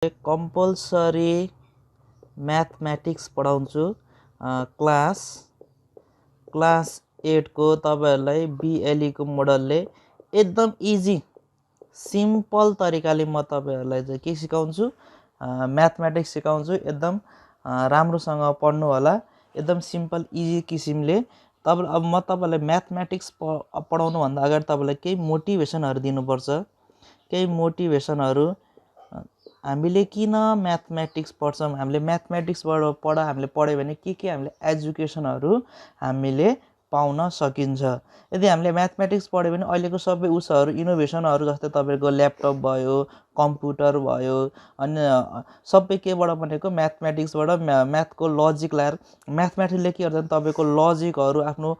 Compulsory mathematics पढाउँछु class 8 को तपाईहरुलाई बीएलई को मोडलले एकदम इजी सिम्पल तरिकाले म तपाईहरुलाई चाहिँ के सिकाउँछु म्याथमेटिक्स सिकाउँछु। एकदम राम्रोसँग पढ्नु होला, एकदम सिम्पल इजी किसिमले। अब म तपाईलाई म्याथमेटिक्स पढाउनु भन्दा अगाडि तपाईलाई केही मोटिभेसनहरु दिनुपर्छ। केही मोटिभेसनहरु हामीले किन म्याथमेटिक्स पढ्छौं, हामीले म्याथमेटिक्सबाट हामीले पढ्यो भने के हामीले एजुकेसनहरु हामीले पाउन सकिन्छ। यदि हामीले म्याथमेटिक्स पढ्यो भने अहिलेको सबै उसहरु इनोभेसनहरु जस्तै तपाईको ल्यापटप भयो, कम्प्युटर भयो, अनि सबै केबाट बनेको म्याथमेटिक्सबाट। म्याथको लजिक लाएर म्याथमेटिक्सले के गर्छ तपाईको लजिकहरु, आफ्नो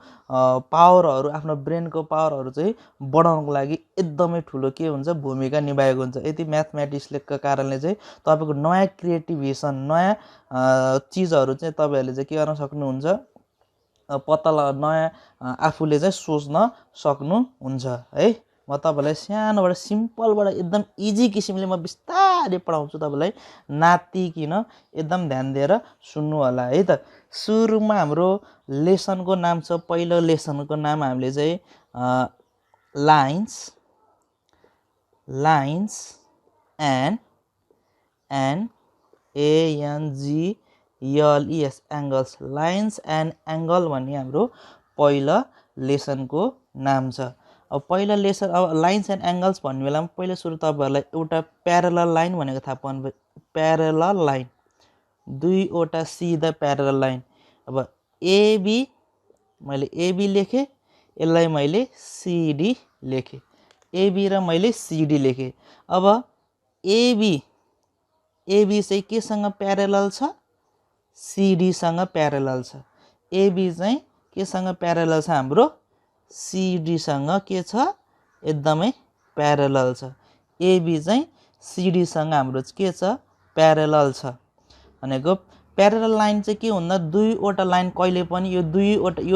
पावरहरु, आफ्नो ब्रेनको पावरहरु चाहिँ बढाउनको लागि एकदमै ठूलो के हुन्छ भूमिका निभाएको हुन्छ। यदि म्याथमेटिक्सले कारणले चाहिँ तपाईको नयाँ क्रिएटिभिसन, नयाँ चीजहरु चाहिँ तपाईहरुले चाहिँ के गर्न सक्नुहुन्छ, नयाँ आफूले चाहिँ सोच्न सक्नुहुन्छ है। म तपाईलाई सानोबाट सिम्पलबाट एकदम इजी किसिमले म बिस्तारै पढाउँछु। तपाईलाई नातिकिन एकदम ध्यान दिएर सुन्नु होला है त। सुरुमा हाम्रो लेसनको नाम छ, पहिलो लेसनको नाम हामीले चाहिँ lines and A N G L E S angles, lines and angle भन्ने हाम्रो पहिलो लेसनको नाम छ। अब पहिलो लेसन अब लाइन्स एन्ड एंगल्स भन्ने बेलामा पहिलो सुरु तपाईहरुलाई एउटा प्यारलल लाइन भनेको थाहा पाउनु। प्यारलल लाइन, दुईवटा सिधा प्यारलल लाइन। अब एबी मैले एबी लेखे, यसलाई मैले सीडी लेखे, एबी र मैले सीडी लेखे। अब एबी चाहिँ केसँग प्यारलल छ, सीडी सँग प्यारलल छ। एबी चाहिँ केसँग प्यारलल छ, हाम्रो सीडी सँग के छ, एकदमै प्यारलल छ। एबी चाहिँ सीडी सँग हाम्रो के छ, प्यारलल छ। भनेको प्यारलल लाइन चाहिँ के भन्दा दुईवटा लाइन कहिले पनि यो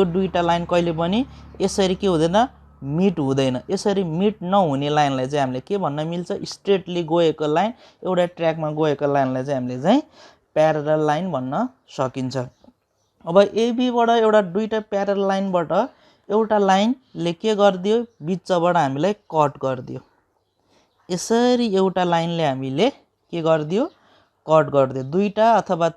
दुईटा लाइन कहिले पनि यसरी के हुँदैन, मिट हुँदैन। यसरी मिट नहुने लाइनलाई चाहिँ हामीले के भन्न मिल्छ, स्ट्रेटली गएको लाइन, एउटा ट्र्याकमा गएको लाइनलाई चाहिँ हामीले चाहिँ प्यारलल लाइन भन्न सकिन्छ। अब एबी बाट एउटा दुईटा प्यारलल लाइनबाट एउटा लाइनले के गर्दियो, बीचबाट हामीलाई कट गर्दियो। यसरी एउटा लाइनले हामीले के गर्दियो, कट गर्दियो। दुईटा अथवा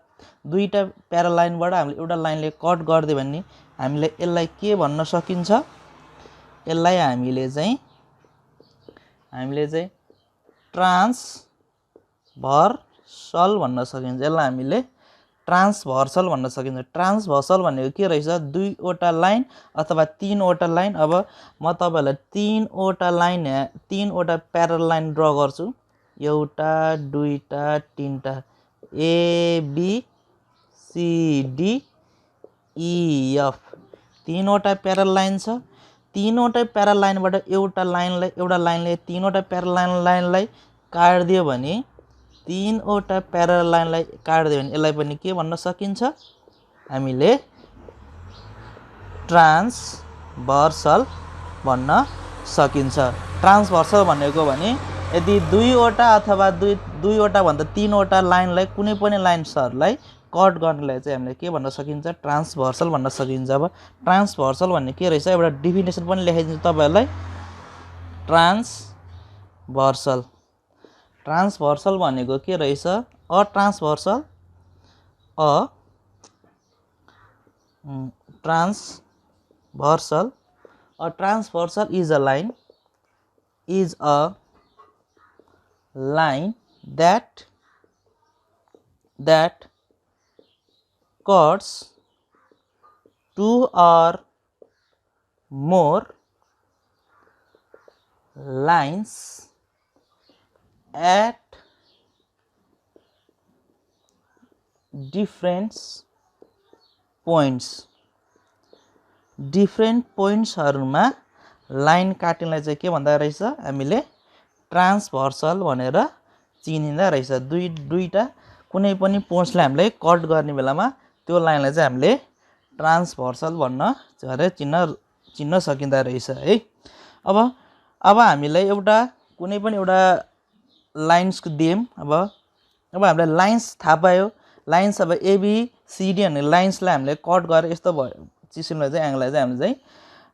दुईटा प्यारलल लाइनबाट हामीले एउटा लाइनले कट गर्दियो भने हामीले यसलाई के भन्न सकिन्छ, यसलाई हामीले चाहिँ ट्रान्सभर्सल भन्न सकिन्छ। यसलाई हामीले ट्रान्सभर्सल भन्न सकिन्छ। ट्रान्सभर्सल भनेको के रहेछ, दुईवटा लाइन अथवा तीनवटा लाइन। अब म तपाईहरुलाई तीनवटा प्यारलल लाइन ड्रा गर्छु। एउटा, दुईटा, तीनटा, एबीसीडीईएफ तीनवटा प्यारलल लाइन छ। तीनवटा प्यारलल लाइनबाट एउटा लाइनले तीनवटा प्यारलल लाइनलाई काट्दियो भने, तीनवटा प्यारलल लाइनलाई काट्दियो भने यसलाई पनि के भन्न सकिन्छ, हामीले ट्रान्सभर्सल भन्न सकिन्छ। ट्रान्सभर्सल भनेको भने यदि दुईवटा अथवा दुईवटा भन्दा तीनवटा लाइनलाई, कुनै पनि लाइन्सहरुलाई कट गर्नलाई चाहिँ हामीले के भन्न सकिन्छ, ट्रान्सभर्सल भन्न सकिन्छ। अब ट्रान्सभर्सल भन्ने के रहेछ, एउटा डेफिनेसन पनि लेखाइदिन्छु तपाईहरुलाई। ट्रान्सभर्सल भनेको के रहेछ, a transversal is a line that cuts two or more lines at different points हरुमा लाइन काट्नलाई चाहिँ के भन्दा रहेछ, हामीले ट्रान्सभर्सल भनेर चिनिँदा रहेछ। दुईटा कुनै पनि पोइन्ट्सलाई हामीले कट गर्ने बेलामा त्यो लाइनलाई चाहिँ हामीले ट्रान्सभर्सल भन्न चिन्न सकिँदा रहेछ है। अब हामीलाई एउटा कुनै पनि एउटा लाइन्सको दियौं। अब अब हामीलाई लाइन्स थाहा पायो लाइन्स अब एबिसिडी भन्ने लाइन्सलाई हामीले कट गरेर यस्तो भयो किसिमले चाहिँ एङ्गललाई चाहिँ हामीले चाहिँ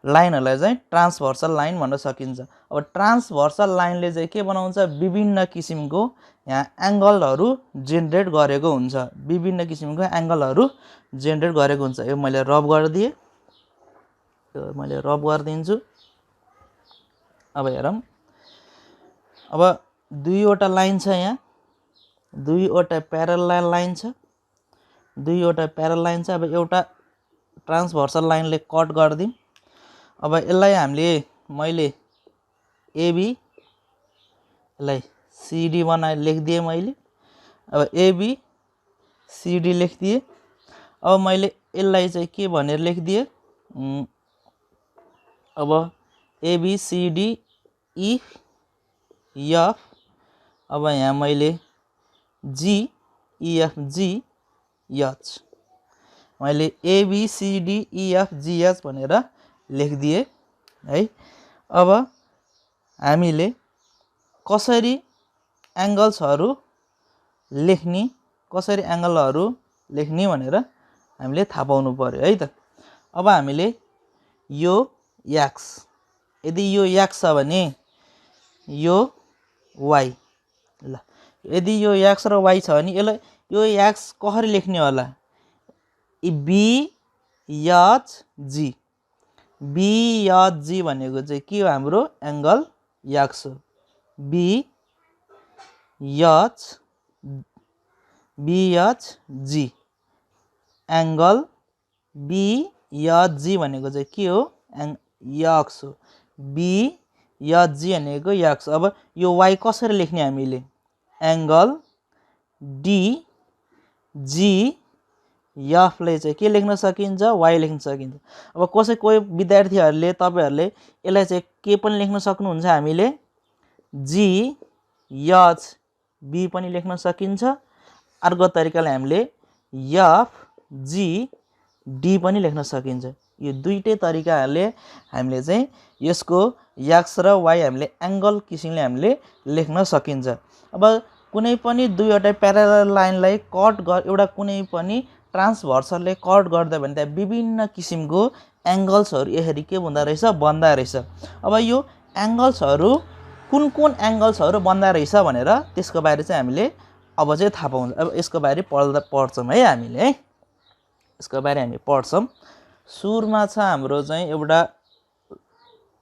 लाइनहरूलाई चाहिँ ट्रान्सभर्सल लाइन भन्न सकिन्छ। अब ट्रान्सभर्सल लाइनले चाहिँ के बनाउँछ विभिन्न किसिमको यहाँ एङ्गलहरू जेनेरेट गरेको हुन्छ विभिन्न किसिमको एङ्गलहरू जेनेरेट गरेको हुन्छ। यो मैले रब गरिदिएँ यो मैले रब गरिदिन्छु। अब हेरौँ अब दुईवटा लाइन छ यहाँ दुईवटा प्यारलल लाइन छ दुईवटा प्यारलल लाइन छ। अब एउटा ट्रान्सभर्सल लाइनले कट गरिदिउँ। अब यसलाई हामीले मैले एबी यसलाई सिडी बनाएर लेखिदिएँ मैले। अब एबी सिडी लेखिदिएँ। अब मैले यसलाई चाहिँ के भनेर लेखिदिएँ अब एबिसिडी ई एफ। अब यहाँ मैले जी इएफ जी एच मैले एबिसिडी इएफ जिएच भनेर लेखिदिएँ है। अब हामीले कसरी एङ्गल्सहरू लेख्ने कसरी एङ्गलहरू लेख्ने भनेर हामीले थाहा पाउनु पर्यो है त। अब हामीले यो एक्स यदि यो एक्स छ भने यो वाई ल यदि यो एक्स र वाई छ भने यसलाई यो एक्स कसरी लेख्ने होला बी एच जी बिएचजी भनेको चाहिँ के हो हाम्रो एङ्गल एक्स हो बिएचजी एङ्गल बिएचजी भनेको चाहिँ के हो एक्स हो बिएचजी भनेको एक्स। अब यो वाई कसरी लेख्ने हामीले एङ्गल डिजी एफले चाहिँ के लेख्न सकिन्छ वाई लेख्न सकिन्छ। अब कोही विद्यार्थीहरूले तपाईहरूले यसलाई चाहिँ के पनि लेख्न सक्नुहुन्छ हामीले जी एच बी पनि लेख्न सकिन्छ। अर्को तरिकाले हामीले एफ जी डी पनि लेख्न सकिन्छ। यो दुईटै तरिकाहरूले हामीले चाहिँ यसको एक्स र वाई हामीले एङ्गल किसिमले हामीले लेख्न सकिन्छ। अब कुनै पनि दुईवटा प्यारलल लाइनलाई कट एउटा कुनै पनि ट्रान्सभर्सलले कट गर्दा भने त्यहाँ विभिन्न किसिमको एङ्गल्सहरू यसरी के हुँदो रहेछ बन्दा रहेछ। अब यो एङ्गल्सहरू कुन कुन एङ्गल्सहरू बन्दा रहेछ भनेर त्यसको बारे चाहिँ हामीले अब चाहिँ थाहा पाउँछ। अब यसको बारे पढ्छौँ है हामीले है यसको बारे हामी पढ्छौँ। सुरुमा छ हाम्रो चाहिँ एउटा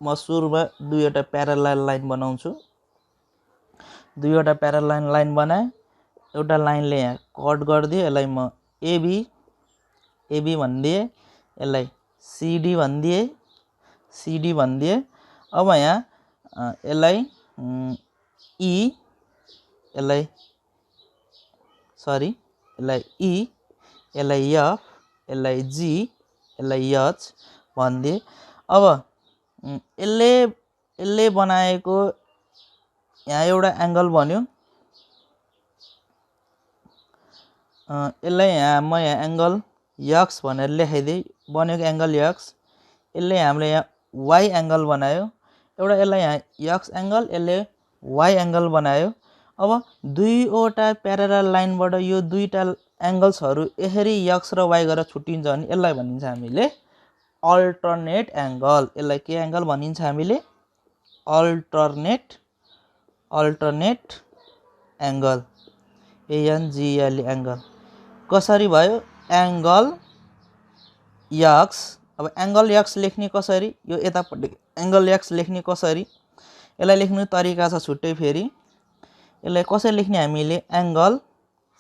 म सुरुमा दुईवटा प्यारलल लाइन बनाउँछु। दुईवटा प्यारलल लाइन बनाएँ एउटा लाइनले यहाँ कट गरिदिएँ यसलाई म एबी भनिदिएँ यसलाई सिडी भनिदिएँ। अब यहाँ यसलाई ई यसलाई एफ यसलाई जी यसलाई एच भनिदिएँ। अब यसले बनाएको यहाँ एउटा एङ्गल बन्यो यसलाई यहाँ म यहाँ एङ्गल एक्स भनेर लेखाइदिएँ बनेको एङ्गल एक्स। यसले हामीले यहाँ वाई एङ्गल बनायो एउटा यसलाई यहाँ एक्स एङ्गल यसले वाई एङ्गल बनायो। अब दुईवटा प्यारलल लाइनबाट यो दुईटा एङ्गल्सहरू यसरी एक्स र वाई गरेर छुट्टिन्छ भने यसलाई भनिन्छ हामीले अल्टरनेट एङ्गल। यसलाई के एङ्गल भनिन्छ हामीले अल्टरनेट एङ्गल एएनजिएल एङ्गल। कसरी भयो एङ्गल एक्स। अब एङ्गल एक्स लेख्ने कसरी यो यतापट्टि एङ्गल एक्स लेख्ने कसरी यसलाई लेख्ने तरिका छ छुट्टै फेरि। यसलाई कसरी लेख्ने हामीले एङ्गल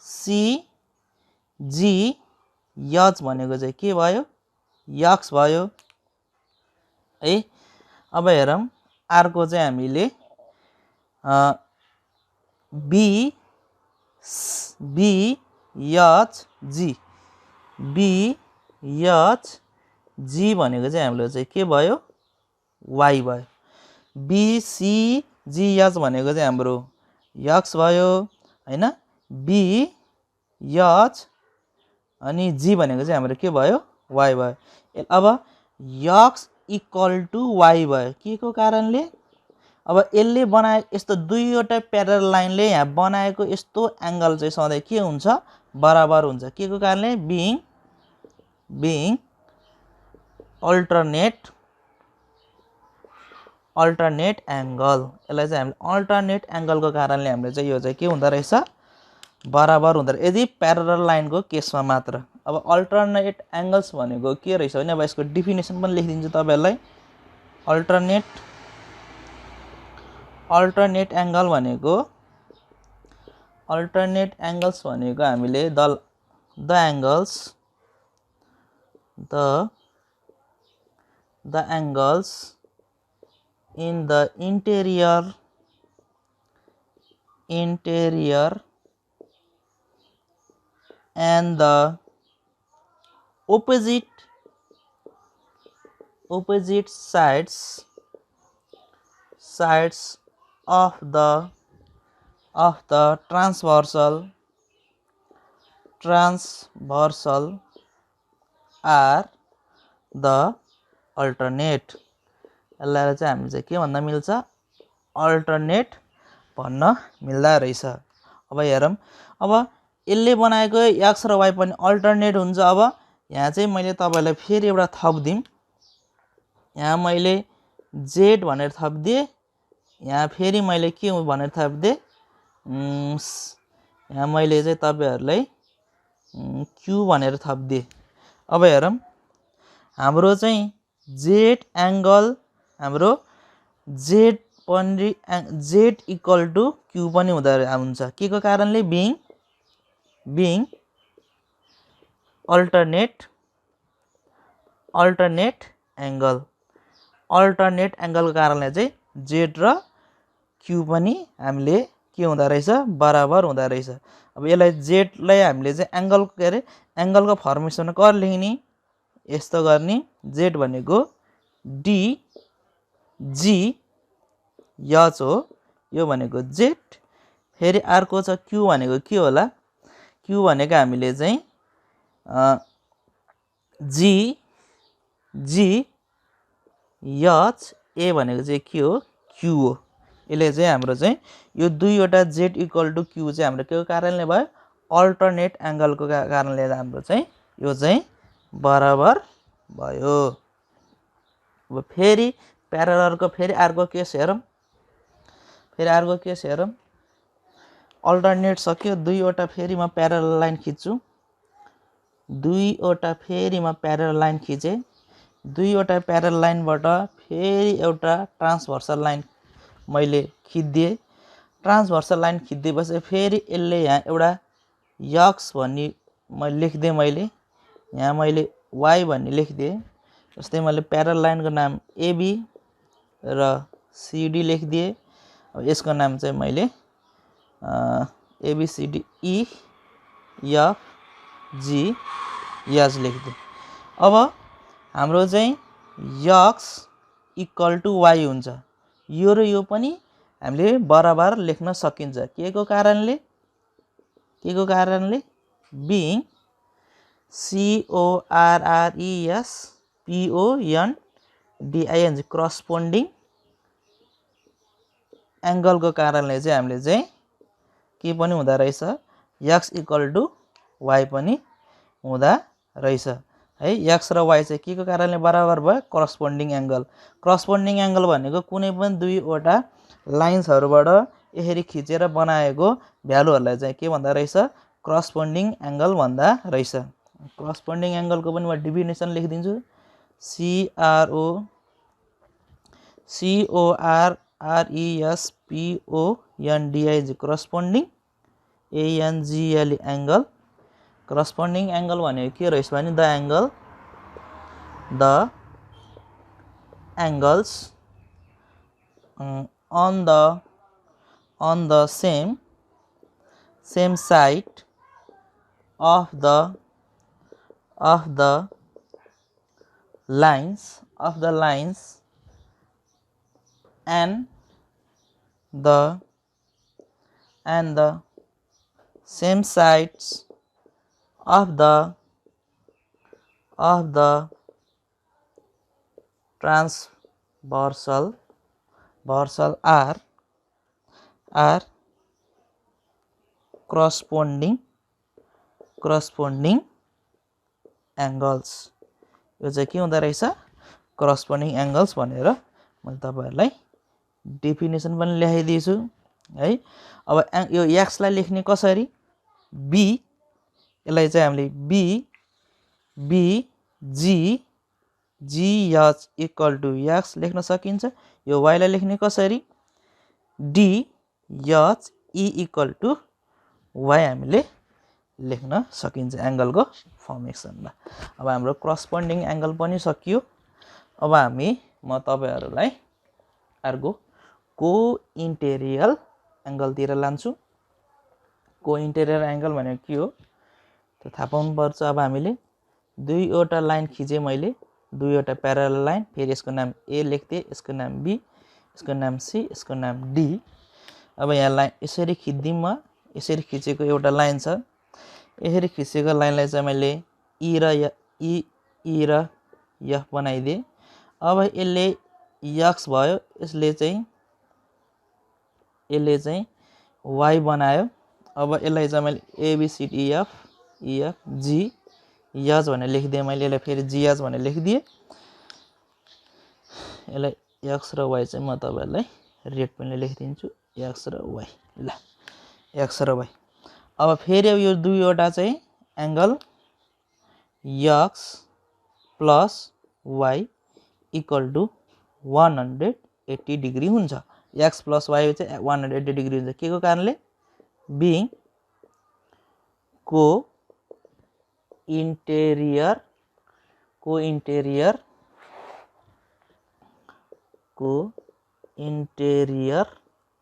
सिजी एच भनेको चाहिँ के भयो एक्स भयो है। अब हेरौँ अर्को चाहिँ हामीले बिएचजी भनेको चाहिँ हाम्रो चाहिँ के भयो वाई भयो। बिसिजिएच भनेको चाहिँ हाम्रो एक्स भयो हैन बिएच अनि जी भनेको चाहिँ हाम्रो के भयो वाई भयो। अब एक्स इक्वल टु वाई भयो के को कारणले अब यसले बनाए यस्तो दुईवटा प्यारल लाइनले यहाँ बनाएको यस्तो एंगल चाहिँ सधैँ के हुन्छ बराबर हुन्छ के को कारणले बीइङ अल्टरनेट एंगल यसलाई चाहिँ हामीले अल्टरनेट एंगलको कारणले हामीले चाहिँ यो चाहिँ के हुँदो रहेछ बराबर हुँदो रहेछ यदि प्यारलल लाइनको केसमा मात्र। अब अल्टरनेट एंगल्स भनेको के रहेछ भने अब यसको डेफिनेसन पनि लेखिदिन्छु तपाईहरुलाई। अल्टरनेट एंगल्स भनेको हामीले the angles in the interior and the opposite sides of the transversal are the alternate। यसलाई चाहिँ हामी चाहिँ के भन्न मिल्छ अल्टरनेट भन्न मिल्दा रहेछ। अब हेरौँ अब यसले बनाएको x र y पनि अल्टरनेट हुन्छ। अब यहाँ चाहिँ मैले तपाईलाई फेरि एउटा थप्दिम यहाँ मैले z भनेर थप्दिए यहाँ फेरि मैले के भनेर थप्दिए यहाँ मैले चाहिँ तपाईहरुलाई q भनेर थप्दिए। अब हेरौँ हाम्रो चाहिँ z एंगल हाम्रो z इक्वल टु q पनि हुँदा हुन्छ के को कारणले बीइङ अल्टरनेट एंगलको कारणले चाहिँ z र q पनि हामीले के हुँदा रहेछ बराबर हुँदा रहेछ। अब यसलाई z लाई हामीले चाहिँ एंगल के अरे एंगलको फर्मेसनमा कसरी लेख्ने यस्तो गर्ने z भनेको d g h हो यो भनेको z फेरि अर्को छ q भनेको के होला q भनेको हामीले चाहिँ g h a भनेको चाहिँ के हो q हो। यसले चाहिँ हाम्रो चाहिँ यो दुईवटा z इक्वल टु q चाहिँ हाम्रो के को कारणले भयो अल्टरनेट एंगलको कारणले हाम्रो चाहिँ यो चाहिँ बराबर भयो। अब फेरि प्यारललको फेरि अर्को केस हेरौँ अल्टरनेट सक्यो दुईवटा फेरि म प्यारलल लाइन खिच्छु दुईवटा फेरि म प्यारलल लाइन खिचे दुईवटा प्यारलल लाइनबाट फेरि एउटा ट्रान्सभर्सल लाइन मैले खिच्दिए ट्रान्सभर्सल लाइन खिच्दिएपछि फेरि यसले यहाँ एउटा x भन्ने मैले लेख्दिए मैले यहाँ मैले y भन्ने लेख्दिए जस्तै मैले प्यारलल लाइनको नाम AB र CD लेख्दिए। अब यसको नाम चाहिँ मैले ABCDE F G H लेख्दिए। अब हाम्रो चाहिँ x इक्वल टु y हुन्छ यो र यो पनि हामीले बराबर लेख्न सकिन्छ के को कारणले बीइङ CORRESPONDING करस्पोन्डिङ एंगलको कारणले चाहिँ हामीले चाहिँ के पनि हुँदा रहेछ x इक्वल टु y पनि हुँदा रहेछ है। x र y चाहिँ के को कारणले बराबर भयो करस्पोन्डिङ एंगल भनेको कुनै पनि दुईवटा लाइन्सहरुबाट यसरी खिचेर बनाएको भ्यालुहरुलाई चाहिँ के भन्दा रहेछ करस्पोन्डिङ एंगल भन्दा रहेछ। करस्पोन्डिङ एंगलको पनि म डेफिनेसन लेखिदिन्छु CORRESPONDIG corresponding ANGLE angle corresponding angle भनेको के रहेछ भने the angles on the same side of the lines and the same sides of the transversal versal are corresponding angles. यो चाहिँ के हुँदो रहेछ करस्पोन्डिङ एङ्गल्स भनेर मैले तपाईहरुलाई डेफिनेसन पनि लेखाइदिएछु है। अब यो x लाई लेख्ने कसरी b, यसलाई चाहिँ हामीले b g h equal to x लेख्न सकिन्छ। यो y लाई लेख्ने कसरी d h e equal to y हामीले लेख्न सकिन्छ एंगलको फर्मेसनमा। अब हाम्रो करस्पोन्डिङ एंगल पनि सकियो। अब म तपाईहरुलाई अर्को को इन्टेरियर एंगल तिर लान्छु। को इन्टेरियर एंगल भनेको के हो त थाहा पाउनु पर्छ। अब हामीले दुईवटा लाइन खिचे, मैले दुईवटा प्यारलल लाइन, फेरि यसको नाम ए लेख्दिए, यसको नाम बी, यसको नाम सी, यसको नाम डी। अब यहाँ लाइन यसरी खिच्दिम, म यसरी खिचेको एउटा लाइन छ। यसरी खिचेको लाइनलाई चाहिँ मैले ई र एफ बनाइदिए। अब यसले एक्स भयो, यसले चाहिँ वाई बनायो। अब यसलाई चाहिँ मैले एबीसीडीएफ ईएफ जी एच भनेर लेखिदिएँ। मैले यसलाई फेरि जीएच भनेर लेखिदिएँ। यसलाई एक्स र वाई चाहिँ म तपाईहरुलाई रेड पेनले लेखिदिन्छु, एक्स र वाई। ल एक्स र वाई। अब फेरि यो दुईवटा चाहिँ angle X plus Y equal to 180 degree हुन्छ। एक्स प्लस वाई चाहिँ 180 डिग्री हुन्छ। के को कारणले बिङ को इन्टेरियर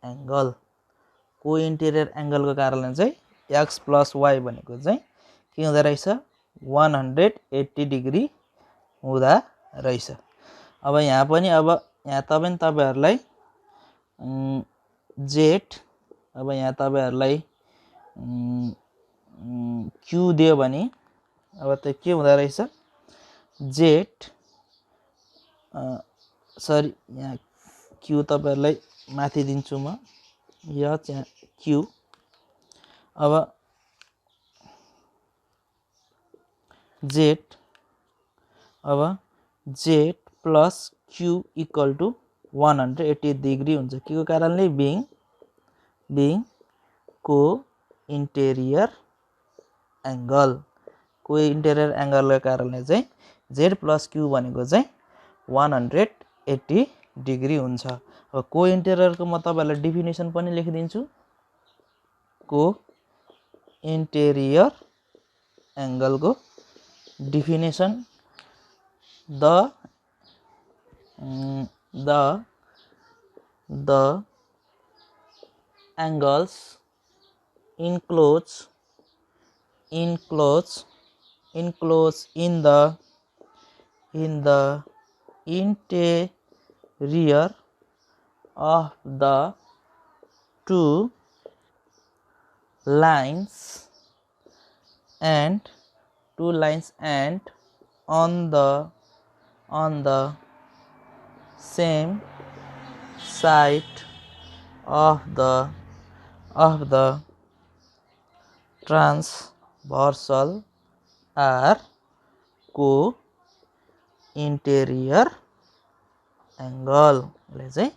एंगल, को इन्टेरियर एंगलको कारणले चाहिँ एक्स प्लस वाई भनेको चाहिँ के हुँदो रहेछ 180 डिग्री हुँदा रहेछ। अब यहाँ पनि तपाईहरुलाई जेड, अब यहाँ तपाईहरुलाई क्यू दियो भने अब त के हुँदो रहेछ जेड सरी यहाँ क्यू तपाईहरुलाई माथि दिन्छु म, यहाँ चाहिँ क्यू। अब Z plus Q equal to 180 degree हुन्छ। के को कारणले बिङ को इन्टेरियर एंगल, को इन्टेरियर एंगलको कारणले चाहिँ जेड प्लस क्यू भनेको चाहिँ 180 डिग्री हुन्छ। अब को इन्टेरियरको म तपाईहरुलाई डेफिनेसन पनि लेखिदिन्छु। को इन्टेरियर एंगलको definition the angles enclosed in the interior of the two lines and on the same side of the transversal are को इन्टेरियर एंगल। यसले चाहिँ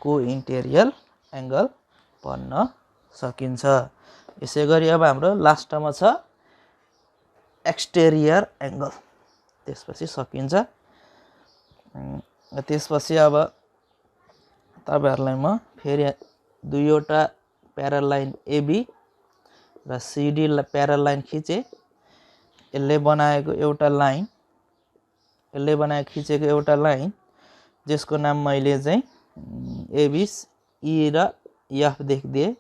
को इन्टेरियर एंगल भन्न सकिन्छ। यसैगरी अब हाम्रो लास्टमा छ एक्सटेरियर एंगल। त्यसपछि सकिन्छ। त्यसपछि अब तपाईहरुलाई म फेरि दुईवटा प्यारल लाइन एबी र सीडी प्यारल लाइन खिचे, यसले बनाएको एउटा लाइन, जसको नाम मैले चाहिँ एबी ई र एफ लेखिदिए।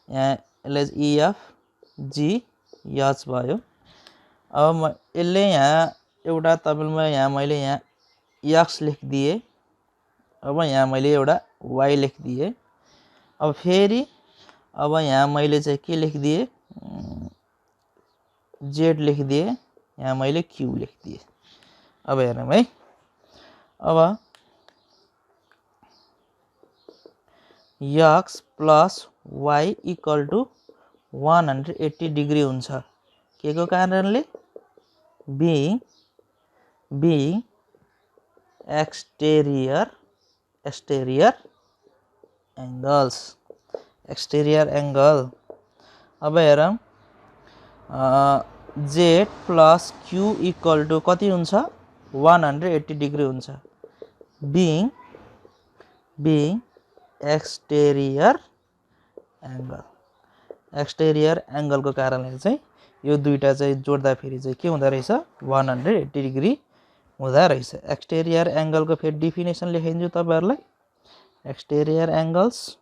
यहाँ यसले इएफ जी एच भयो। अब यसले यहाँ एउटा तपाईहरुमा यहाँ मैले यहाँ एक्स लेखिदिए। अब यहाँ मैले एउटा वाई लेखिदिए। अब फेरि अब यहाँ मैले चाहिँ के लेखिदिए जेड लेखिदिए। यहाँ मैले क्यू लेखिदिए। अब हेरौँ है। अब x plus y equal to 180 degree हुन्छ के को कारणले being exterior angle अब हेरौं z plus q equal to कति हुन्छ 180 डिग्री हुन्छ being exterior angle को कारणले चाहिँ यो दुईटा चाहिँ जोड्दा फेरि चाहिँ के हुँदा रहेछ 180 डिग्री हुँदा रहेछ एक्सटेरियर एंगल को फेरि डेफिनेसन लेखिदिन्छु तपाईहरुलाई एक्सटेरियर एंगल्स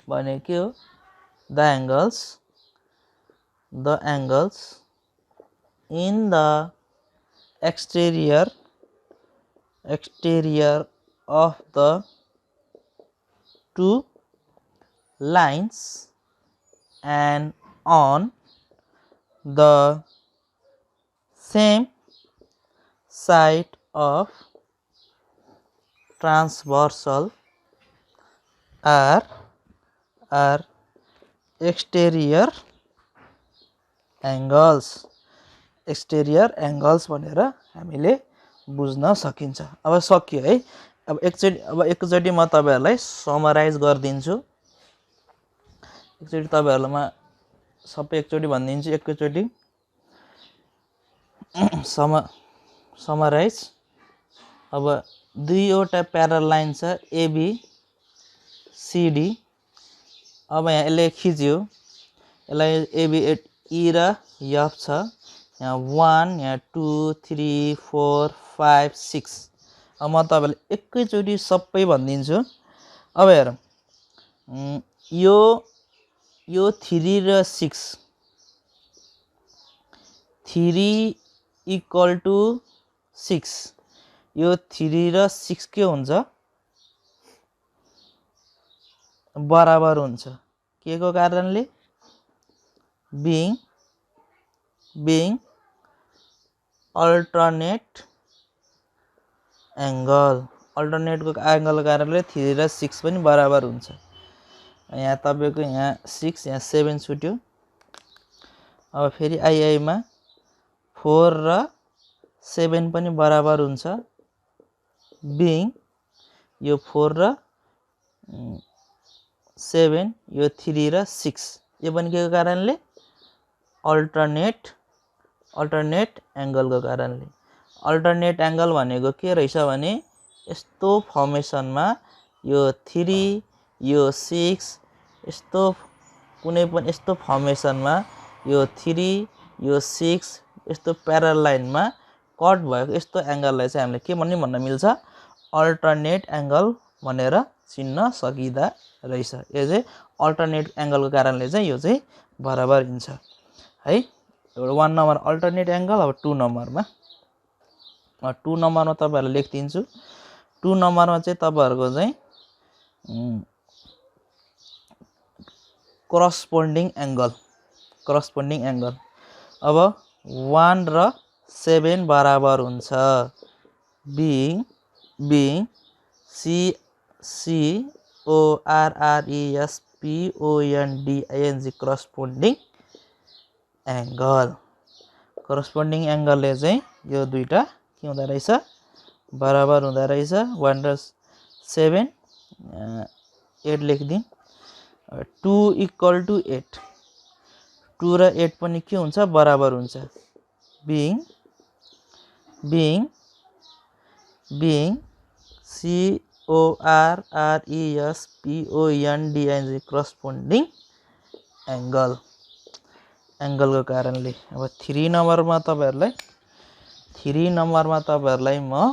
भने के हो the angles in the exterior of the two lines and on the same side of transversal are exterior angles भनेर हामीले बुझ्न सकिन्छ अब सकियो है अब एकचोटी म तपाईहरुलाई समराइज गरिदिन्छु एकचोटी तपाईहरुलाई म सबै एकचोटी भनिदिन्छु एकैचोटी समराइज अब दुईवटा प्यारल लाइन छ AB CD अब यहाँ यसले खिच्यो यसलाई AB E र F छ यहाँ 1 यहाँ 2 3 4 5 6 अब म तपाईलाई एकैचोटी सबै भनिदिन्छु अब हेरौं यो 3 र 6 3 इक्वल टु 6 यो 3 र 6 के हुन्छ बराबर हुन्छ के को कारणले being alternate को एंगल को कारणले 3 र 6 पनि बराबर हुन्छ यहाँ तपाईको यहाँ 6 यहाँ 7 छुट्यो अब फेरि आई मा 4 र 7 पनि बराबर हुन्छ being यो 4 र 7 यो 3 र 6 यो पनि के को कारणले अल्टरनेट एंगल को कारणले अल्टरनेट एंगल भनेको के रहेछ भने यस्तो फर्मेसनमा यो 3 यो 6 यस्तो कुनै पनि यस्तो फर्मेसनमा यो 3 यो 6 यस्तो प्यारल लाइनमा कट भएको यस्तो एंगललाई चाहिँ हामीले के भन्न मिल्छ अल्टरनेट एंगल भनेर चिन्न सकिदा रहेछ यो चाहिँ अल्टरनेट एंगल को कारणले चाहिँ यो चाहिँ बराबर हुन्छ है एउटा 1 नम्बर अल्टरनेट एंगल अब 2 नम्बरमा 2 नम्बरमा तपाईहरुले लेख्दिन्छु 2 नम्बरमा चाहिँ तपाईहरुको चाहिँ करस्पोन्डिङ एंगल अब 1 र 7 बराबर हुन्छ being corresponding करस्पोन्डिङ एंगलले चाहिँ यो दुईटा के हुँदा रहेछ बराबर हुँदा रहेछ 1 र 7 8 लेखिदिउँ 2 इक्वल टु 8 2 र 8 पनि के हुन्छ बराबर हुन्छ being corresponding एंगल को कारणले अब 3 नम्बरमा तपाईहरुलाई म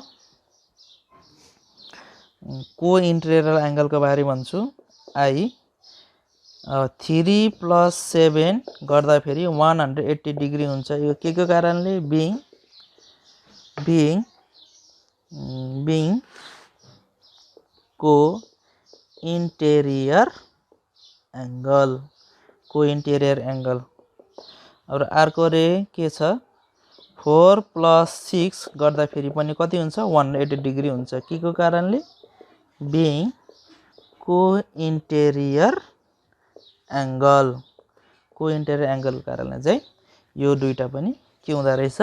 को इन्टेरियर एंगल को बारे भन्छु आई 3 + 7 गर्दा फेरि 180 डिग्री हुन्छ यो के को कारणले being को इन्टेरियर एंगल और अर्को रे के छ 4 + 6 गर्दा फेरि पनि कति हुन्छ 180 डिग्री हुन्छ के को कारणले being को इन्टेरियर एंगल को कारणले चाहिँ यो दुईटा पनि के हुँदा रहेछ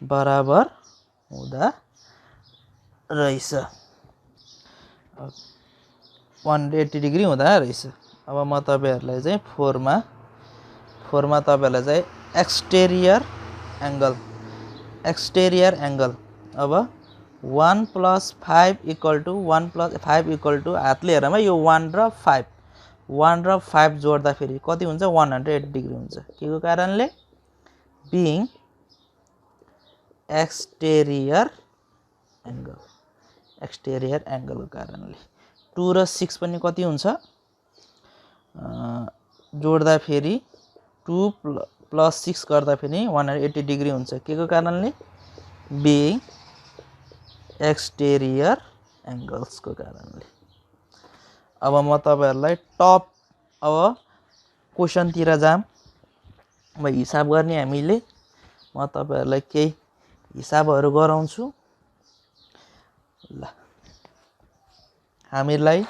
बराबर हुँदा रहेछ 180 डिग्री हुँदा रहेछ। अब म तपाईहरुलाई चाहिँ 4 मा तपाईहरुलाई चाहिँ एक्सटेरियर एंगल अब 1 + 5 = 1 + 5 = हातले हेरमा यो 1 र 5 जोड्दा फेरि कति हुन्छ 180 डिग्री हुन्छ के को कारणले बीइङ एक्सटेरियर एंगल को कारणले 2 र 6 पनि कति हुन्छ जोड्दा फेरि 2 + 6 गर्दा फेरि 180 डिग्री हुन्छ के को कारणले बीइङ एक्सटेरियर एंगल्स को कारणले। अब म तपाईहरुलाई टप अब क्वेशन तिर जाम अब हिसाब गर्ने हामीले म तपाईहरुलाई केही हिसाबहरु गराउँछु ल हामीलाई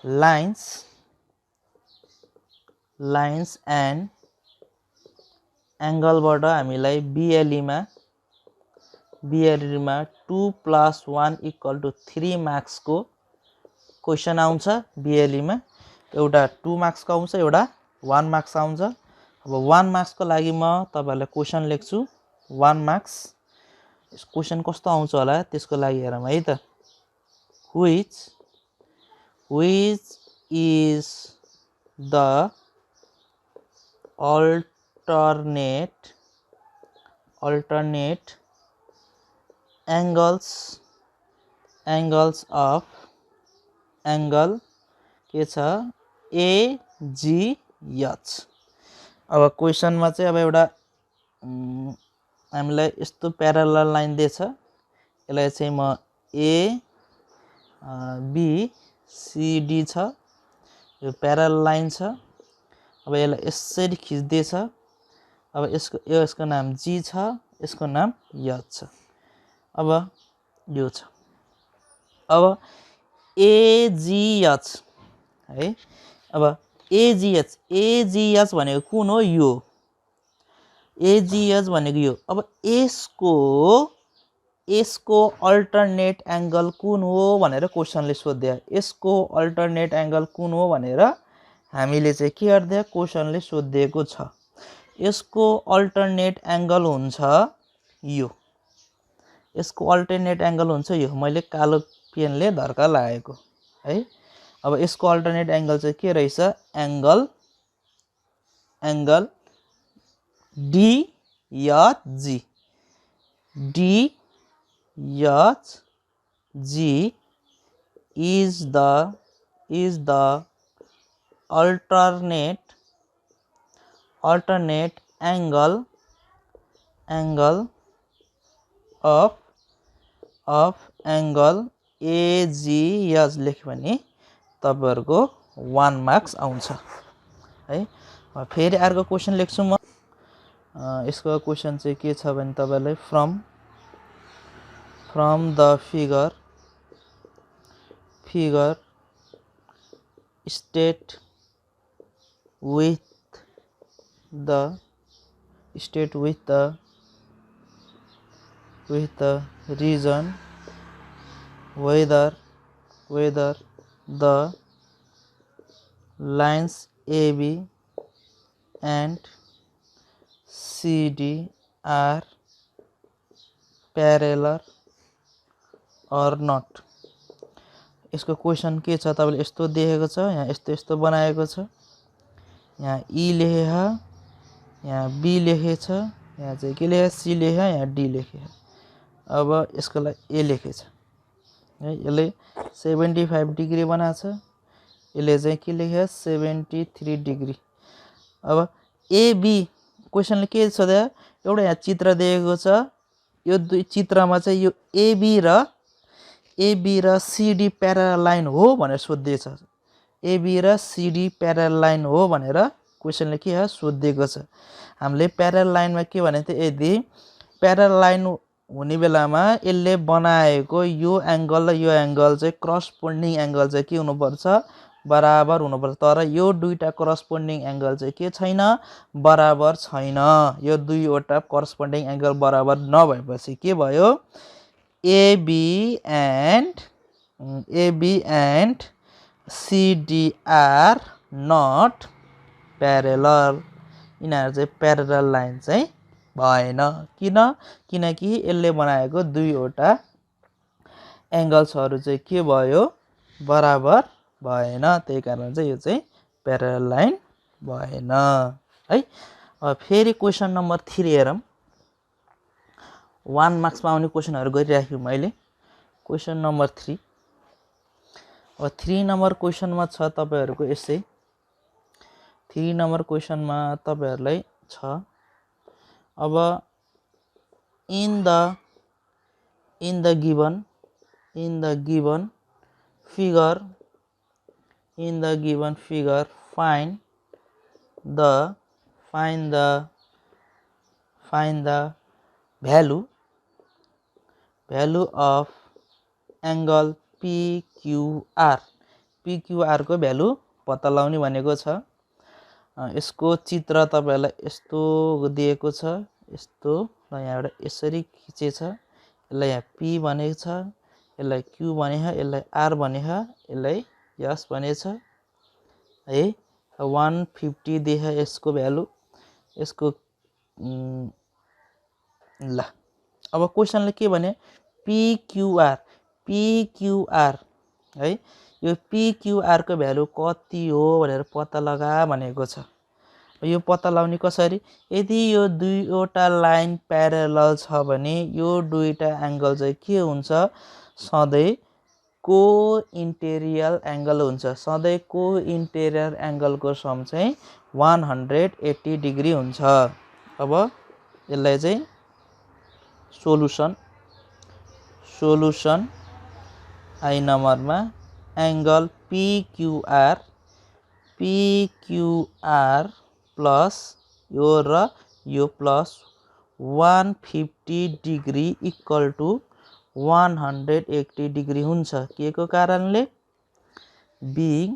लाइन्स एन्ड एंगलबाट हामीलाई BLE मा 2 + 1 = 3 मार्क्स को क्वेशन आउँछ BLE मा एउटा 2 मार्क्स को आउँछ एउटा 1 मार्क्स आउँछ। अब 1 मार्क्स को लागि म तपाईहरुलाई क्वेशन लेख्छु 1 मार्क्स क्वेशन कस्तो आउँछ होला त्यसको लागि हेरौँ है त which is the alternate angles of angle के छ AGH। अब क्वेशन मा चाहिँ अब एउटा हामीलाई यस्तो प्यारलल लाइन दिएछ यसलाई चाहिँ म A B C D छ यो प्यारलल लाइन छ। अब यसलाई यसरी खिच्दैछ अब यसको नाम G छ यसको नाम H छ। अब यो छ अब AGH है अब AGH भनेको कुन हो यो AGH भनेको यो। अब यसको अल्टरनेट एंगल कुन हो भनेर क्वेशनले सोध्यो यसको अल्टरनेट एंगल कुन हो भनेर हामीले चाहिँ के गर्दै क्वेशनले सोधेको छ यसको अल्टरनेट एंगल हुन्छ यो यसको अल्टरनेट एंगल हुन्छ यो मैले कालो पेनले धर्का लागेको है। अब यसको अल्टरनेट एंगल चाहिँ के रहेछ angle DHG is the alternate angle of angle AGH लेख्यो भने तपाईहरुको 1 मार्क्स आउँछ है। फेरि अर्को क्वेशन लेख्छु म यसको क्वेशन चाहिँ के छ भने तपाईहरुलाई from the figure state with the reason whether the lines AB and CD are parallel or not। यसको क्वेशन के छ तपाईले यस्तो देखेको छ यहाँ यस्तो बनाएको छ यहाँ E लेखेछ यहाँ B लेखेछ यहाँ चाहिँ के लेखेछ C लेखेछ यहाँ D लेखेछ। अब यसको लागि A लेखेछ है यसले 75 डिग्री बनाछ यसले चाहिँ के लेखेछ 73 डिग्री। अब AB क्वेशनले के सोध्यो एउटा यहाँ चित्र दिएको छ यो दुई चित्रमा चाहिँ यो AB र CD प्यारलल लाइन हो भनेर सोधिएको छ AB र CD प्यारलल लाइन हो भनेर क्वेशनले के सोधेको छ। हामीले प्यारलल लाइनमा के भनेको थियो यदि प्यारलल लाइन हुने बेलामा यसले बनाएको यो एङ्गल र यो एङ्गल चाहिँ करस्पोन्डिङ एङ्गल चाहिँ के हुनुपर्छ बराबर हुनुपर्छ तर यो दुईटा करस्पोन्डिङ एङ्गल चाहिँ के छैन बराबर छैन यो दुईवटा करस्पोन्डिङ एङ्गल बराबर नभएपछि के भयो AB and CD are not parallel यिनीहरू चाहिँ प्यारेलल लाइन चाहिँ भएन किनकि यसले बनाएको दुईवटा एङ्गल्सहरू चाहिँ के भयो बराबर भएन त्यही कारण चाहिँ यो चाहिँ प्यारेलल लाइन भएन है। अब फेरि क्वेसन नम्बर 3 हेरौँ 1 मार्क्समा आउने क्वेसनहरू गरिराखेँ मैले क्वेसन नम्बर 3 अब 3 नम्बर क्वेसनमा छ तपाईहरुको यसै 3 नम्बर क्वेसनमा तपाईहरुलाई छ अब in the given figure find the value of angle PQR को भ्यालु पत्ता लगाउने भनेको छ यसको चित्र तपाईहरुलाई यस्तो दिएको छ यस्तो र यहाँबाट यसरी खिचेछ यसलाई यहाँ P भनेको छ यसलाई Q भनेको यसलाई R भनेको यसलाई S भनेछ है 150 देखा यसको भ्यालु यसको ल अब क्वेशनले के भने PQR है यो PQR को भ्यालु कति हो भनेर पत्ता लगा भनेको छ यो पत्ता लगाउने कसरी यदि यो दुईवटा लाइन प्यारेलल छ भने यो दुईटा एंगल चाहिँ के हुन्छ सधैं को इन्टेरियर एंगल हुन्छ सधैं को इन्टेरियर एंगल को सम चाहिँ 180 डिग्री हुन्छ अब यसलाई चाहिँ सोलुसन आई नम्बरमा एंगल PQR प्लस यो र यो plus 150 degree equal to 180 degree हुन्छ के को कारणले being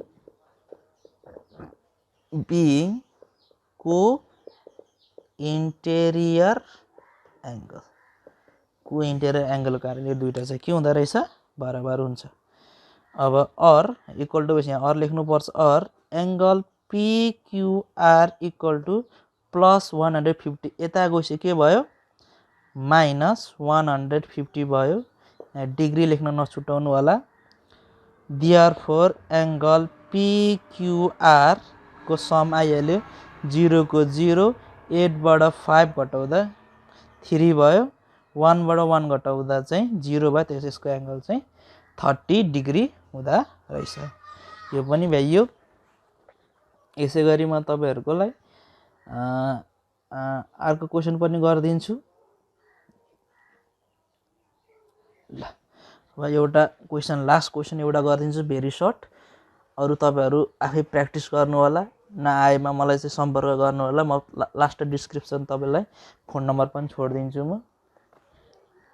को इन्टेरियर एंगल कारणले दुईटा चाहिँ के हुँदा रहेछ बराबर हुन्छ अब और इक्वल टु यहाँ और लेख्नु पर्छ और angle PQR equal to plus 150 यता गएपछि के भयो माइनस 150 भयो यहाँ डिग्री लेख्न नछुटाउनु होला देयरफोर एंगल PQR को सम आइहाल्यो 0 को 0 8 बाट 5 घटाउँदा 3 भयो 1 बाट 1 घटाउँदा चाहिँ 0 भयो त्यसैले यसको एंगल चाहिँ 30 डिग्री हुँदा रहेछ यो पनि भ्याइयो यसै गरी म तपाईहरुको लागि अर्को क्वेशन पनि गर्दिन्छु ल अब एउटा क्वेशन लास्ट क्वेशन एउटा गर्दिन्छु भेरी सर्ट अरु तपाईहरु आफै प्र्याक्टिस गर्नु होला नआएमा मलाई चाहिँ सम्पर्क गर्नु होला म लास्ट डिस्क्रिप्सन तपाईलाई फोन नम्बर पनि छोड्दिन्छु म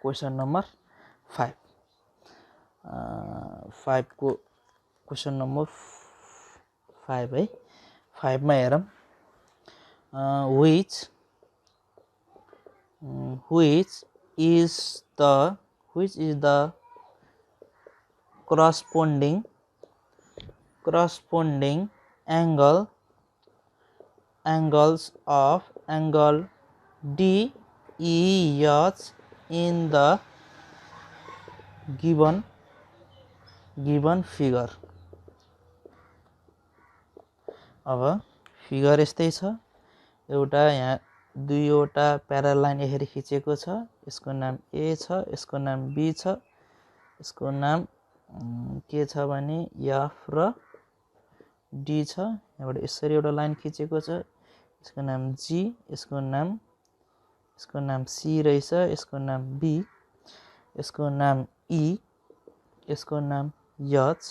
क्वेशन नम्बर 5 को क्वेशन नम्बर 5 है 5 मा हेरौं which is the corresponding angles of angle DEH in the given figure अब फिगर यस्तै छ एउटा यहाँ दुईवटा प्यारल लाइन यसरी खिचेको छ यसको नाम A छ यसको नाम B छ यसको नाम के छ भने F र D छ यहाँबाट यसरी एउटा लाइन खिचेको छ यसको नाम G यसको नाम C रहेछ यसको नाम B यसको नाम E यसको नाम H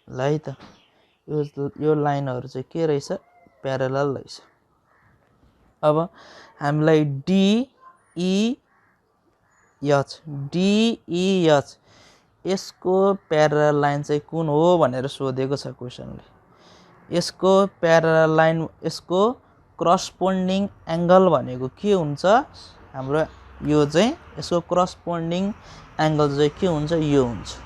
ल है त यो लाइनहरु चाहिँ के रहेछ प्यारलल रहेछ अब हामीलाई DE एच डिइएच यसको प्यारलल लाइन चाहिँ कुन हो भनेर सोधेको छ क्वेसनले। यसको प्यारलल लाइन यसको करस्पोन्डिङ एंगल भनेको के हुन्छ हाम्रो यो चाहिँ यसको करस्पोन्डिङ एंगल चाहिँ के हुन्छ यो हुन्छ।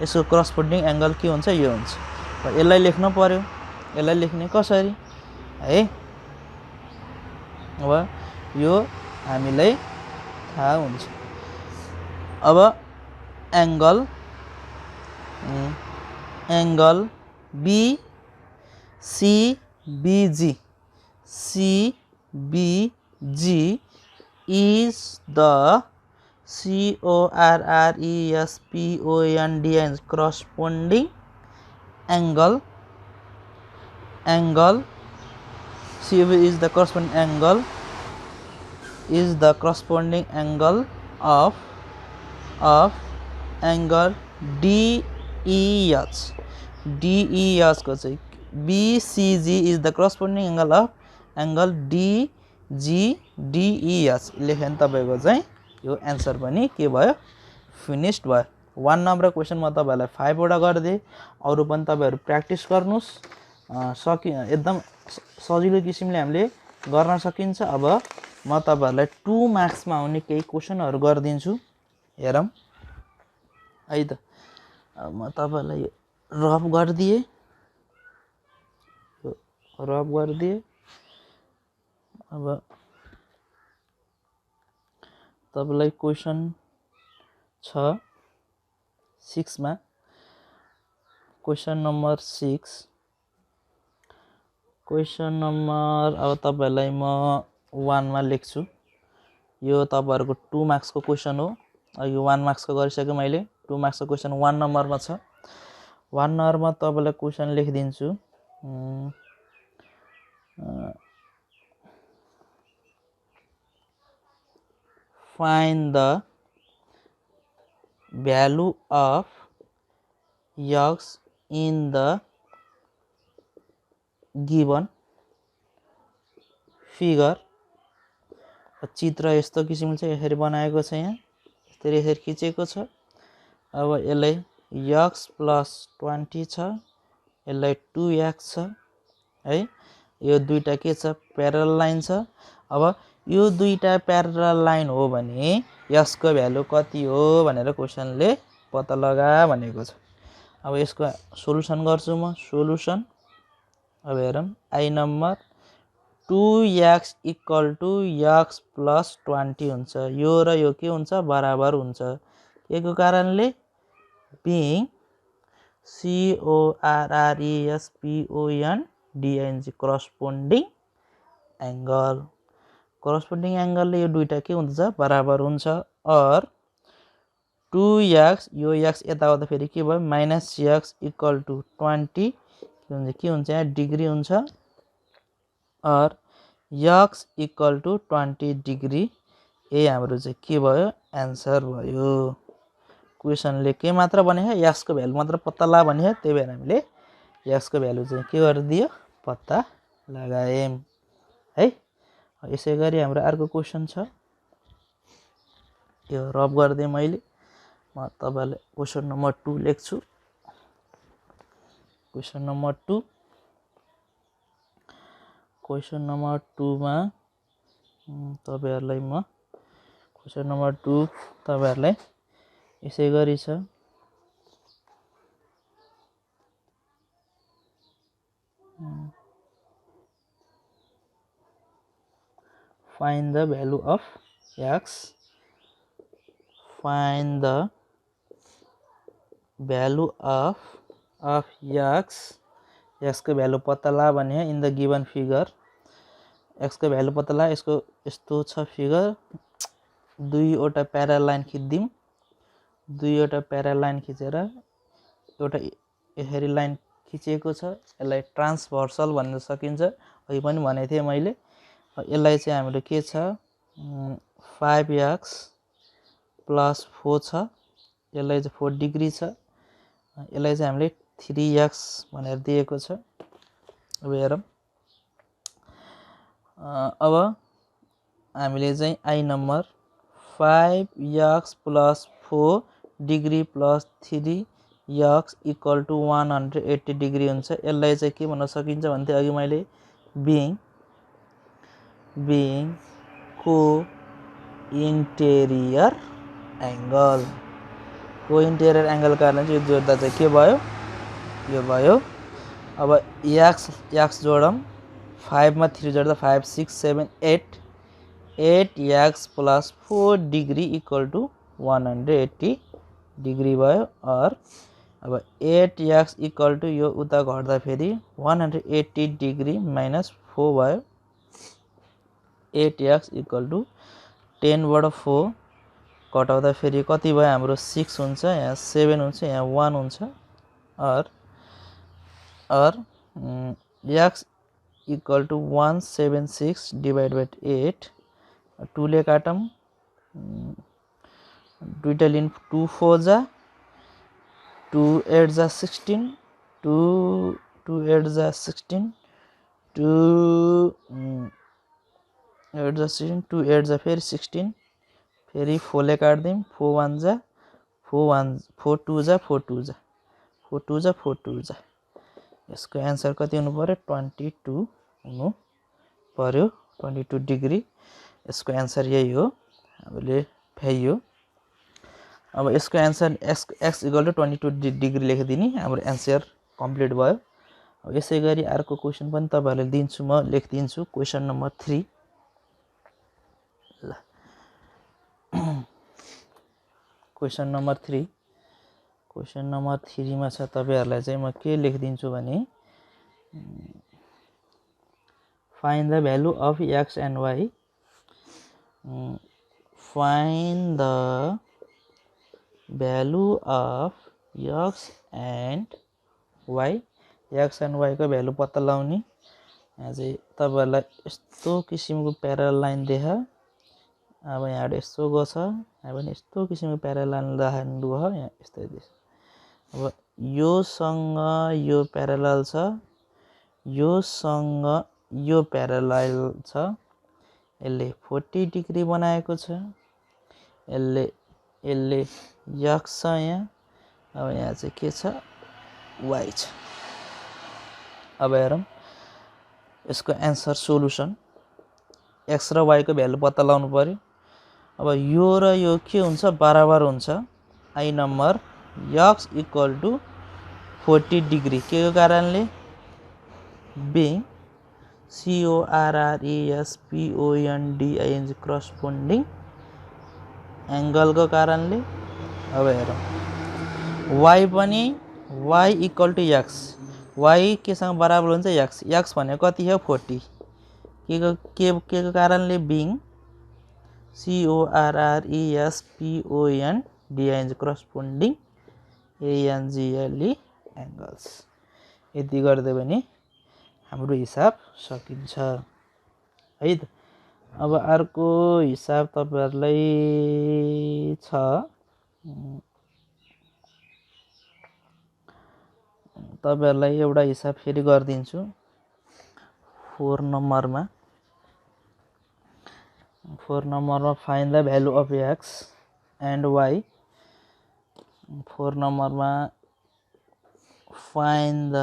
यसको करस्पोन्डिङ एंगल के हुन्छ यो हुन्छ। र यसलाई लेख्न पर्यो। यसलाई लेख्ने कसरी है अब यो हामीलाई थाहा हुन्छ। अब angle BCBG is the corresponding corresponding angle CB is the corresponding angle of angle DEH को चाहिँ BCG is the corresponding angle of angle DEH लेख्यो भने तपाईको चाहिँ यो आन्सर पनि के भयो फिनिश्ड भयो। 1 नम्बर क्वेशन म तपाईहरुलाई 5 वटा गर्दै अरु पनि तपाईहरु प्र्याक्टिस गर्नुस् एकदम सजिलो किसिमले हामीले गर्न सकिन्छ। अब म तपाईहरुलाई 2 मार्क्स मा आउने केही क्वेशनहरु गर्दिन्छु हेरौं है त। अब म तपाईहरुलाई रफ गर्दिए अब तपाईलाई क्वेशन छ 6 मा क्वेशन नम्बर 6 क्वेशन नम्बर अब तपाईलाई म 1 मा लेख्छु। यो तपाईहरुको 2 मार्क्स को क्वेशन हो। यो 1 मार्क्स को गरिसके मैले 2 मार्क्स को क्वेशन 1 नम्बरमा छ। 1 नम्बरमा तपाईलाई question लेखिदिन्छु। Find the value of x in the given figure। चित्र यस्तो किसिमले चाहिँ यसरी बनाएको छ। यहाँ यसरी खिचेको छ। अब यसलाई x + 20 छ, यसलाई 2x छ है। यो दुईटा के छ प्यारलल लाइन छ। अब यो दुईटा प्यारलल लाइन हो भने x को भ्यालु कति हो भनेर क्वेशनले पत्ता लगा भनेको छ। अब यसको सोलुसन गर्छु म। सोलुसन अब हेरौं आई नम्बर 2x = x + 20 हुन्छ। यो र यो के हुन्छ बराबर हुन्छ। के को कारणले being corresponding corresponding angle ले यो दुईटा के हुन्छ बराबर हुन्छ। और 2x यो x यता आउँदा फेरि के भयो -x = 20 के हुन्छ यहाँ डिग्री हुन्छ। और x = 20 डिग्री यही हाम्रो चाहिँ के भयो आन्सर भयो। क्वेशनले के मात्र भने x को भ्यालु मात्र पत्ता ला भने त्यही भएर हामीले x को भ्यालु चाहिँ के गरिदियो पत्ता लगायौं है। यसैगरी हाम्रो अर्को क्वेशन छ। यो रफ गर्दै मैले म तपाईलाई क्वेशन नम्बर 2 लेख्छु। क्वेशन नम्बर 2 मा तपाईहरुलाई म क्वेशन नम्बर 2 तपाईहरुलाई यसैगरी छ। Find the value of x. Find the value of x. x को भ्यालु पत्ता ला भने in the given figure. x को भ्यालु पत्ता ला। यसको यस्तो छ फिगर। दुईवटा प्यारलल लाइन खिच्दिम। दुईवटा प्यारलल लाइन खिचेर एउटा यसरी लाइन खिचेको छ। यसलाई ट्रान्सभर्सल भन्न सकिन्छ। अघि पनि भनेको थिए मैले। यसलाई चाहिँ हाम्रो के छ 5x + 4 छ। यसलाई चाहिँ 4 डिग्री छ। यसलाई चाहिँ हामीले 3x भनेर दिएको छ। अब हेरौं अब हामीले चाहिँ आई number 5x plus 4 degree plus 3x equal to 180 degree हुन्छ। यसलाई चाहिँ के भन्न सकिन्छ भन्थे अघि मैले बिङ को इन्टेरियर एंगल। को इन्टेरियर एंगल कारण चाहिँ यो जोड्दा चाहिँ के भयो, यो भयो। अब x जोडौँ, 5 मा 3 जोड्दा 5 6 7 8x plus 4 degree equal to 180 degree भयो। और अब 8x इक्वल टु यो उता घट्दा फेरि 180 डिग्री माइनस 4 भयो। 8x इक्वल टु 10 बाट 4 घटाउँदा फेरि कति भयो हाम्रो 6 हुन्छ, यहाँ 7 हुन्छ, यहाँ 1 हुन्छ। और x equal to 176 divide by 8 2 ले काटौँ, दुईटा लिन 2 4 जा 2 8 जा 16 2 8 जा 16 2 8 जा 16 2 8 जा फेरि 16 फेरि 4 ले काट्दिउँ, 4 1 जा 4 2 जा 4 2 जा 4 2 जा 4 2 जा। यसको एन्सर कति हुनु पर्यो 22 हुनु पर्यो, 22 डिग्री। यसको एन्सर यही हो, हामीले भ्याइयो। अब यसको answer x equal to 22 degree लेखिदिने, हाम्रो एन्सर कम्प्लिट भयो। अब यसै गरी अर्को क्वेसन पनि तपाईहरुलाई दिन्छु, म लेखिदिन्छु क्वेसन नम्बर 3। ल क्वेसन नम्बर 3, क्वेसन नम्बर 3 मा छ तपाईहरुलाई चाहिँ म के लेखिदिन्छु भने find the value of x and y। Find the value of x and y। x and y को भ्यालु पत्ता लगाउने। यहाँ चाहिँ तपाईहरुलाई यस्तो किसिमको प्यारल लाइन देखा। अब यहाँबाट यस्तो गछ, यहाँ पनि यस्तो किसिमको प्यारल लाइन देखाउनु भयो, यहाँ यस्तै देश। अब योसँग यो प्यारलल छ, योसँग यो प्यारलल छ, यसले 40 डिग्री बनाएको छ, यसले x छ यहाँ। अब यहाँ चाहिँ के छ y छ। अब हेरौँ यसको एन्सर सोलुसन। x र y को भ्यालु पत्ता लगाउनु पर्यो। अब यो र यो के हुन्छ बराबर हुन्छ। आई number x equal to 40 degree के को कारणले बिङ CORRESPONDING करस्पोन्डिङ एंगल को कारणले। अब हेरौँ y पनि y equal to x, y केसँग बराबर हुन्छ x भनेको कति हो 40 के को कारणले being CORRESPONDING corresponding ANGLE angles. यति गर्दै भने हाम्रो हिसाब सकिन्छ है त। अब अर्को हिसाब तपाईहरुलाई छ, तपाईहरुलाई एउटा हिसाब फेरि गर्दिन्छु 4 नम्बरमा। 4 नम्बरमा find the value of x and y। 4 नम्बरमा find the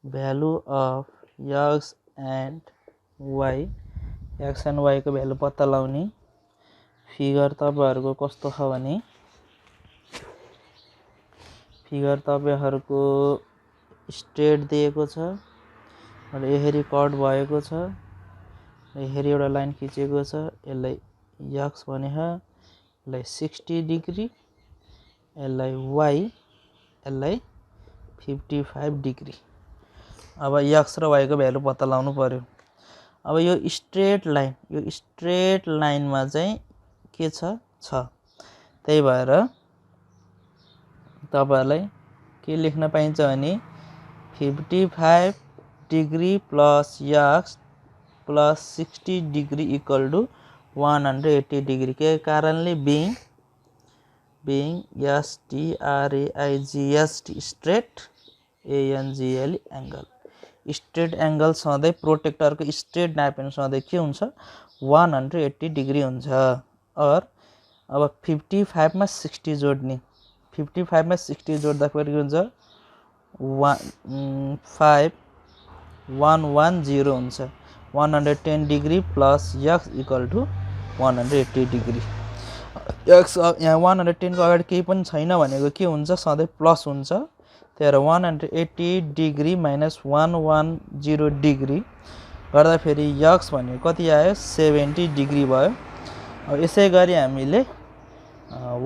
value of x and y। x and y को भ्यालु पत्ता लगाउने। फिगर तपाईहरुको कस्तो छ भने फिगर तपाईहरुको स्ट्रेट दिएको छ र यसरी कट भएको छ, यसरी एउटा लाइन खिचेको छ, यसलाई x भने हो, यसलाई 60 डिग्री, यसलाई y, यसलाई 55 डिग्री। अब x र y को भ्यालु पत्ता लगाउनु पर्यो। अब यो स्ट्रेट लाइनमा चाहिँ के छ त्यही भएर तपाईहरुलाई के लेख्न पाइन्छ भने 55 degree plus x plus 60 degree equal to 180 degree के कारणले being STRAIGST straight ANGLE angle. Straight angle सधैं प्रोटेक्टर को स्ट्रेट नाप्यो भने सधैं के हुन्छ 180 डिग्री हुन्छ। और अब 55 मा 60 जोड्ने, 55 मा 60 जोड्दाखेरि के हुन्छ 5110 हुन्छ। 110 degree plus x equal to 180 degree. x यहाँ 110 को अगाडि केही पनि छैन भनेको के हुन्छ, सधैँ प्लस हुन्छ। त्यही भएर 180 डिग्री माइनस 110 डिग्री गर्दाखेरि x भनेको कति आयो 70 डिग्री भयो। अब यसै गरी हामीले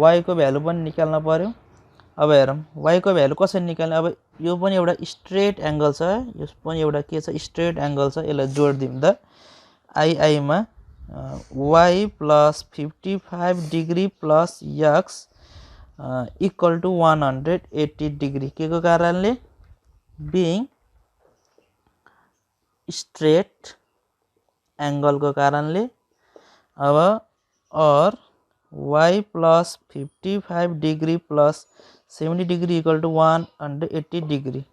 y को भ्यालु पनि निकाल्न पर्यो। अब हेरौँ y को भ्यालु कसरी निकाल्ने। अब यो पनि एउटा स्ट्रेट एंगल छ, यो पनि एउटा के छ स्ट्रेट एंगल छ। यसलाई जोड्दिँदा आई मा y plus 55 degree plus x equal to 180 degree के को कारणले बिइङ स्ट्रेट एंगल को कारणले। अब और y plus 55 degree plus 70 degree equal to 180 degree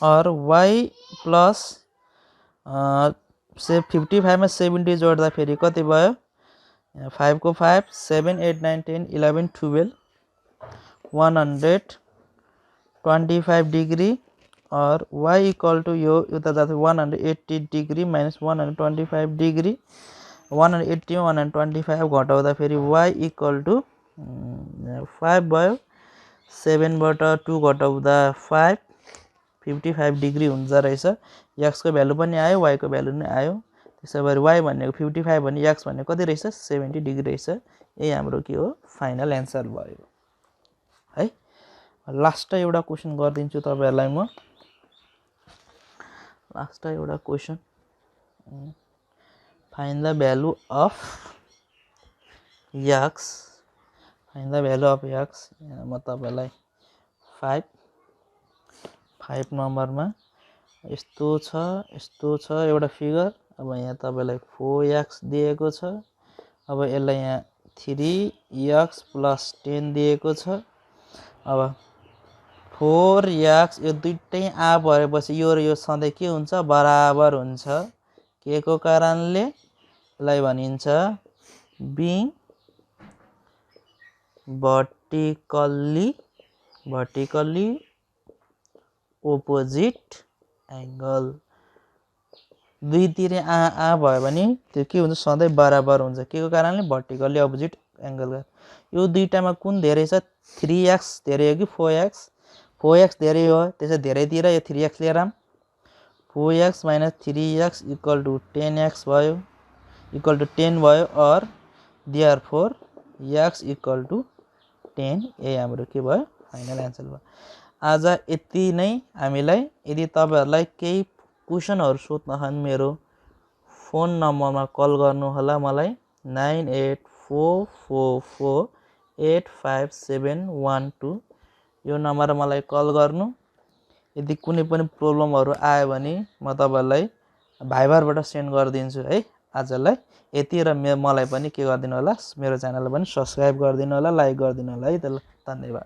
और y प्लस से 55 में 70 जोड्दा फेरि कति भयो 5 को 5 7 8 9 10 11 12 125 डिग्री और y इक्वल टु यो उता जाँदा 180 डिग्री माइनस 125 डिग्री 180 में 125 घटाउँदा फेरि y इक्वल टु 5 भयो। 7 बाट 2 घटाउँदा 5 55 डिग्री हुन्छ रहेछ। x को भ्यालु पनि आयो, y को भ्यालु पनि आयो। त्यसैगरी y भनेको 55 भने x भनेको कति रहेछ 70 डिग्री रहेछ। यही हाम्रो के हो फाइनल एन्सर भयो है। लास्ट एउटा क्वेशन गर्दिन्छु तपाईहरुलाई म। लास्ट एउटा question find the value of x। Find the value of x म तपाईलाई 5 नम्बरमा यस्तो छ एउटा फिगर। अब यहाँ तपाईलाई 4x दिएको छ। अब यसलाई यहाँ 3x प्लस 10 दिएको छ। अब 4x यो दुईटै आ भएपछि यो र यो सधैँ के हुन्छ बराबर हुन्छ। के को कारणले यसलाई भनिन्छ बिइङ vertically opposite angle। दुईतिर आ भयो भने त्यो के हुन्छ सधैँ बराबर हुन्छ। के को कारणले vertically opposite angle। यो दुईटामा कुन धेरै छ 3x धेरै हो कि 4x। 4x धेरै हो त्यसै धेरैतिर यो 3x लिएर 4x minus 3x equal to 10x भयो इक्वल टु 10 भयो और देयरफोर x इक्वल टु 10। यही हाम्रो के भयो फाइनल एन्सर भयो। आज यति नै हामीलाई। यदि तपाईहरुलाई केही क्वेशनहरु सोध्न छन् मेरो फोन नम्बरमा कल गर्नु होला मलाई 9844485712। यो नम्बरमा मलाई कल गर्नु। यदि कुनै पनि प्रब्लमहरु आयो भने म तपाईहरुलाई भाइबरबाट सेन्ड गर्दिन्छु है। आजलाई यति र मलाई पनि के गर्दिनु होला मेरो च्यानललाई पनि सब्स्क्राइब गर्दिनु होला, लाइक गर्दिनु होला है त। धन्यवाद।